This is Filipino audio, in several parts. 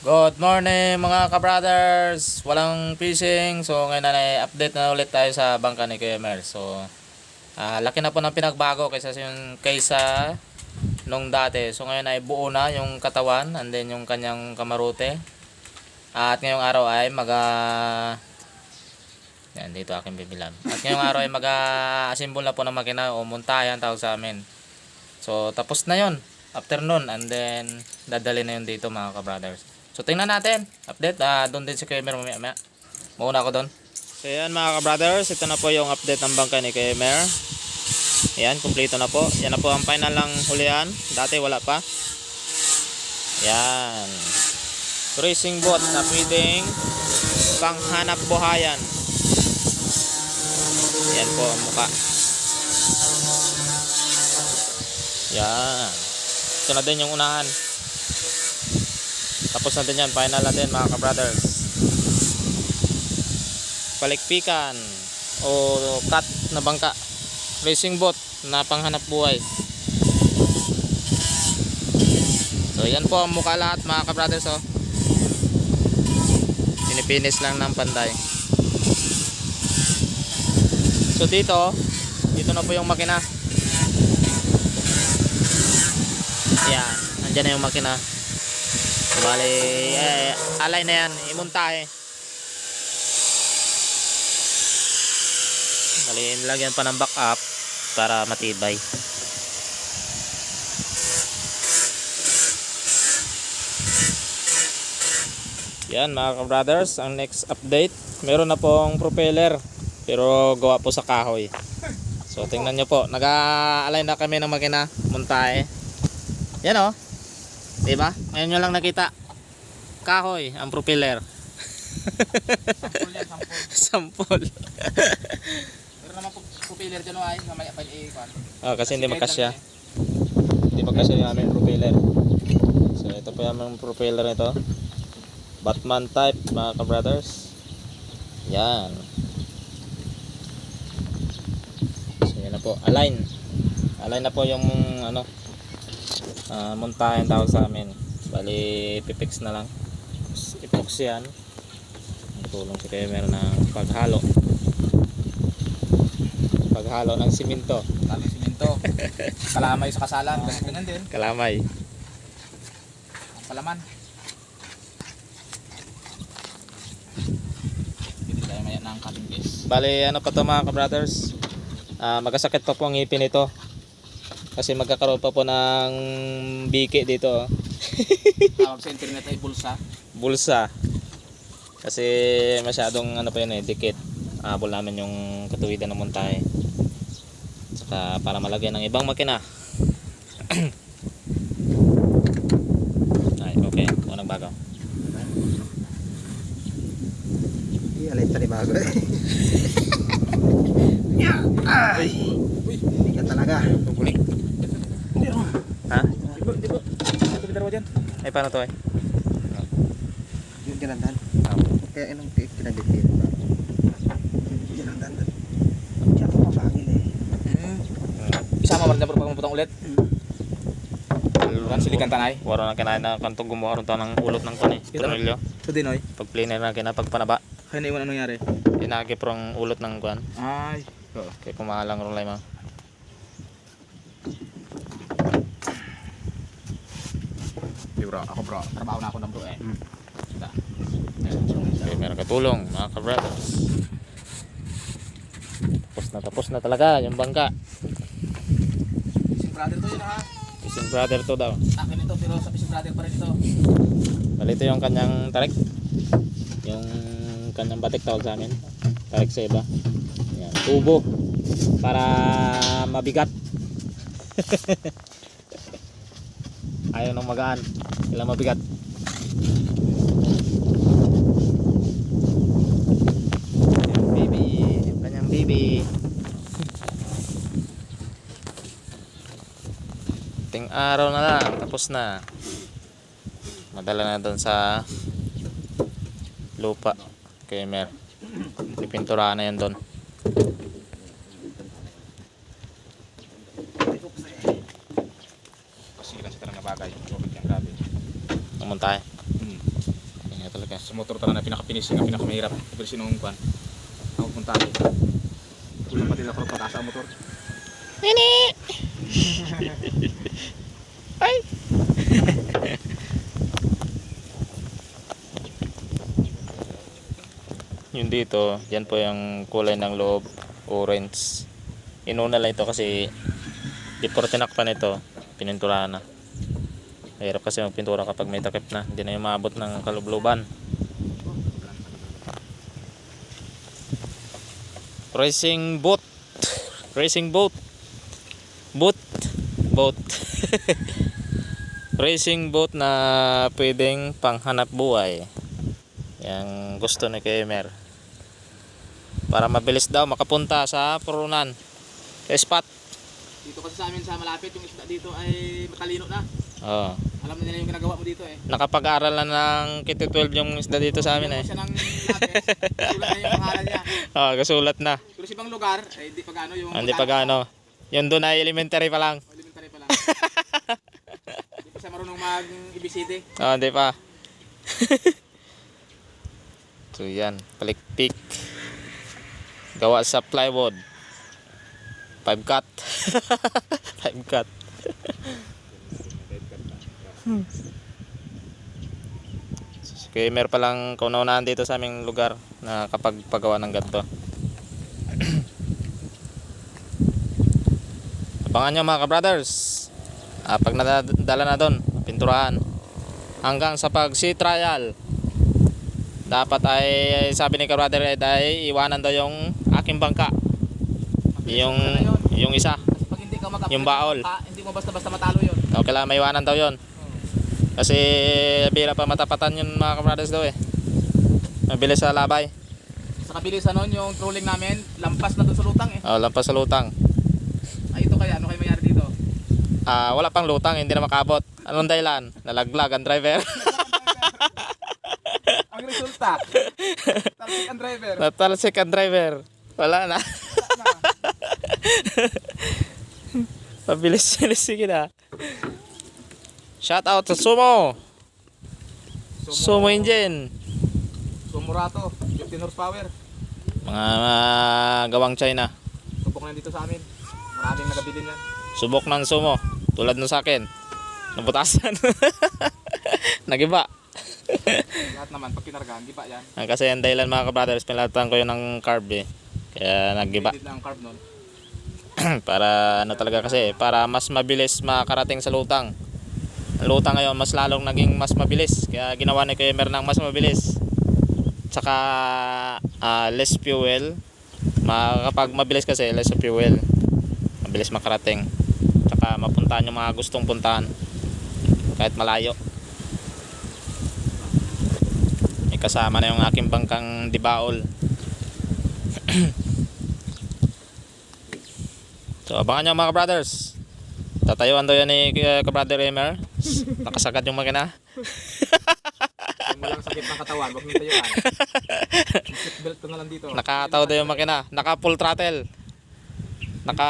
Good morning mga ka-brothers. Walang fishing. So ngayon na update na ulit tayo sa bangka ni Kuya Mer. So laki na po ng pinagbago kaysa nung dati. So ngayon ay buo na yung katawan and then yung kanyang kamarute. At ngayong araw ay yan dito aking bibilan. At ngayong araw ay assemble na po ng makina o muntahan tawag sa amin. So tapos na yon afternoon and then dadali na yun dito mga ka-brothers. So tingnan natin, update, doon din si Kemer mamaya. Mauna ako doon. So yan mga ka-brothers, ito na po yung update ng bangka ni Kemer. Yan, kumpleto na po. Yan na po ang final lang hulihan. Dati wala pa. Yan. Racing boat na pwedeng panghanap buhayan. Yan po ang muka. Yan. Ito na din yung unahan. Tapos natin yan, final natin mga ka-brothers. Palikpikan o cut na bangka, racing boat na panghanap buhay. So yan po ang mukha lahat mga ka-brothers. Pinipinis lang ng panday. So dito na po yung makina. Yan, andyan na yung makina. Bali, alay na yan, imuntahe. Bali, nilagyan pa ng backup para matibay. Yan mga ka-brothers, ang next update, meron na pong propeller pero gawa po sa kahoy. So tingnan nyo po, nag-align na kami ng makina, muntahe. Yan o. Diba? Ngayon nyo lang nakita. Kahoy, ang propeller. Sampol yan, sampol. Sampol. Pero naman propeller dyan o ay, mamaya pa i-ipan. Kasi hindi magkasya. Hindi magkasya yung aming propeller. So ito po yung aming propeller nito. Batman type mga ka-brothers. Yan. So yan na po. Align. Align na po yung muntahin tawag sa amin. Bali pipix na lang. Epoxy yan. Tulong si Kemer ng paghalo ng simento. Tali simento. Kalamay sa kasalan, ganyan din. Kalamay. Ang palaman. Hindi tayo maya ng cutting piece. Bali ano pa to mga ka-brothers, magkasakit pa po ang ngipin nito kasi magkakaroon pa po ng biki dito. Tawag sa internet ay bulsa. Kasi masyadong pa yun dikit. Habol namin yung katuwidan ng montahe. Saka para malagyan ng ibang makina. Ay, okay. Unang bago. Alay tali bago eh. Ay, hindi ka talaga. Kukulik. Ha? Di ba? Ito bidarawa dyan. Ay, paano to ay? Yun ganandan. Kaya inong kinabit-bit. Yun ang dandan. Siya ko mapangil eh. Isama mo rin na pagpaputang ulit. Silikan tanay. Waro na kinain na kantong gumawa rin to ng ulot ng kone. Tornilyo. So din oy. Pag planer na kinapagpanaba. Kaya na iwan anong nangyari? Inagi prong ulot ng kuan. Ay. Kaya kumahalang ron lang mga. Bro, ako bro. Trabaho na ako ng bro eh. Okay, meron katulong mga ka-brothers. Tapos na talaga yung bangka. Fishing brother to yun ha. Fishing brother to daw. Akin ito pero sa fishing brother pa rin ito. Balito yung kanyang tarik. Yung kanyang batik tawag sa amin. Tarik sa iba. Yan, tubo. Para mabigat. Ayaw nang magaan. Kailang mabigat. Kanyang baby. Ting araw na lang. Tapos na. Madala na doon sa lupa. Kemer. Pipinturahan na yan doon. Kasi lang sa tarang na bagay. Tubig yan, grabe. Namunta eh. Sa motor talaga na pinaka-finishing, ang pinakamahirap. Pero sinong kwan. Ako punta rin. Kulang pati lang ako pataas ang motor. Ay! Yung dito, yan po yung kulay ng loob, orange. Inuna lang ito kasi before tinakpan ito, pininturahan na. Mahirap kasi magpintura kapag may takip na, hindi na yung maabot ng kalubluban. Racing boat. Racing boat. Boat. Boat. Racing boat na pwedeng panghanap buhay. Yang gusto ni Kemer. Para mabilis daw makapunta sa purunan. Sa spot. Dito kasi sa amin sa malapit, yung isda dito ay matalino na. Oh. Alam na nila yung ginagawa mo dito eh. Nakapag-aral na ng KT12 yung isda dito sa amin eh. Siya ng labes, sulat na yung pangalan niya. Oh, kasulat na. Pero sa ibang lugar, eh, di pa gaano yung... Hindi pa gaano. Yung doon ay elementary pa lang. Elementary pa lang. Di pa siya marunong mag-ABCD. Oh, hindi pa. So yan, palikpik. Gawa sa plywood. 5 cut. 5 cut. Kaya meron palang kaunahan dito sa aming lugar na kapag paggawa ng ganito. Abangan nyo mga ka-brothers. Pag nadala na doon, pinturahan. Hanggang sa pag sea trial. Dapat ay sabi ni ka-brother ay iwanan daw yung aking bangka. Yung isa. Kasi pag hindi ka mag-upload Yung baol. hindi mo basta-basta matalo yun. O, kailangan may iwanan daw yun. Kasi bira pa matapatan yun mga ka-brothers daw eh. Mabilis sa labay. Sa kabilisan nun, yung trolling namin, lampas na dun sa lutang eh. O, lampas sa lutang. Ay ito kaya, ano kayo mayari dito? Wala pang lutang, hindi na makabot. Anong dahilan? Nalaglag ang driver. Ang resulta, talsik ang driver. Natalsik ang driver. Wala na. Pabilis-bilis sige na. Shout out sa Sumo. Sumo engine. Sumurato, 15 horsepower. Mga gawang China. Subok na dito sa amin. Maraming nagabili niyan. Subok ng Sumo. Tulad ng sa akin. Nabutasan. Nagiba. Lahat naman, pag kinargahan, di ba yan? Kasi ang dahilan mga ka-brothers, pinalatan ko yun ng carb eh. Kaya nagiba. Limited lang ang carb nun. Para ano talaga kasi, para mas mabilis makarating sa lutang. Ang lutang ngayon mas lalong naging mas mabilis. Kaya ginawa ni Kemer ng mas mabilis. Tsaka less fuel. Kapag mabilis kasi, less fuel. Mabilis makarating. Tsaka mapuntahan yung mga gustong puntahan. Kahit malayo. May kasama na yung aking bangkang dibaol. So abangan nyo mga brothers. Tatayuan daw yan ni ka-brother Emer. Nakasagad yung makina. Kung walang sakit ng katawan, huwag nyo tayuan. Seatbelt ko na lang dito. Nakataw daw yung makina. Naka full throttle. Naka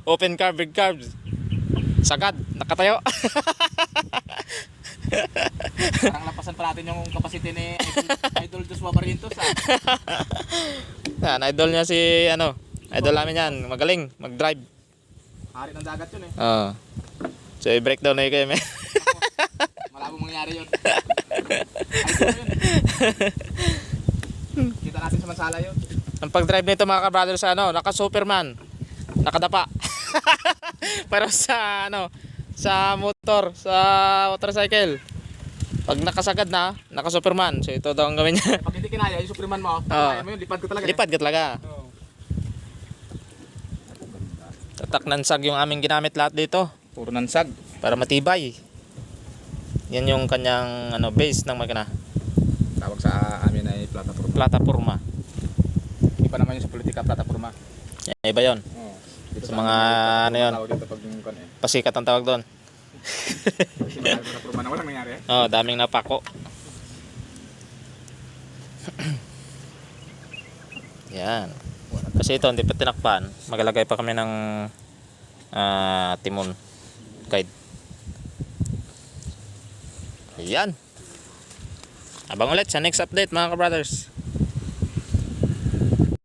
open carb, big carbs. Sagad, nakatayo. Parang lapasan pa natin yung capacity ni Idol Joshua Barrientos. Yan, idol niya si idol namin yan. Magaling mag-drive. Hari ng dagat yun eh. Oo. So i-breakdown na yung kayo. Malabo mangyari yun. Idol yun. Kita natin sa Mansala yun. Ang pag-drive nito mga ka-brothers naka-Superman. Nakadapa. Pero sa sa motor, sa motorcycle. Pag nakasagad na, naka-Superman. So ito daw ang gawin niya. Pag hindi kinaya, yung Superman mo, kaya mo yun, lipad ko talaga. Lipad ka talaga. Oo. Tatak ng sag yung aming ginamit lahat dito. Puro nansag. Para matibay. Yan yung kanyang base ng makina. Tawag sa amin ay plataforma. Plataforma. Iba naman yung sa politika, plataforma. Yan, iba yun. Oo. Sa mga yun. Dito pag yung kan eh. Pasikat ang tawag doon. Kasi plataforma na walang nangyari eh. Oh, daming napako. Yan. Kasi ito hindi pa tinakpan. Magalagay pa kami ng timon guide. Ayan. Abang ulit sa next update mga ka-brothers.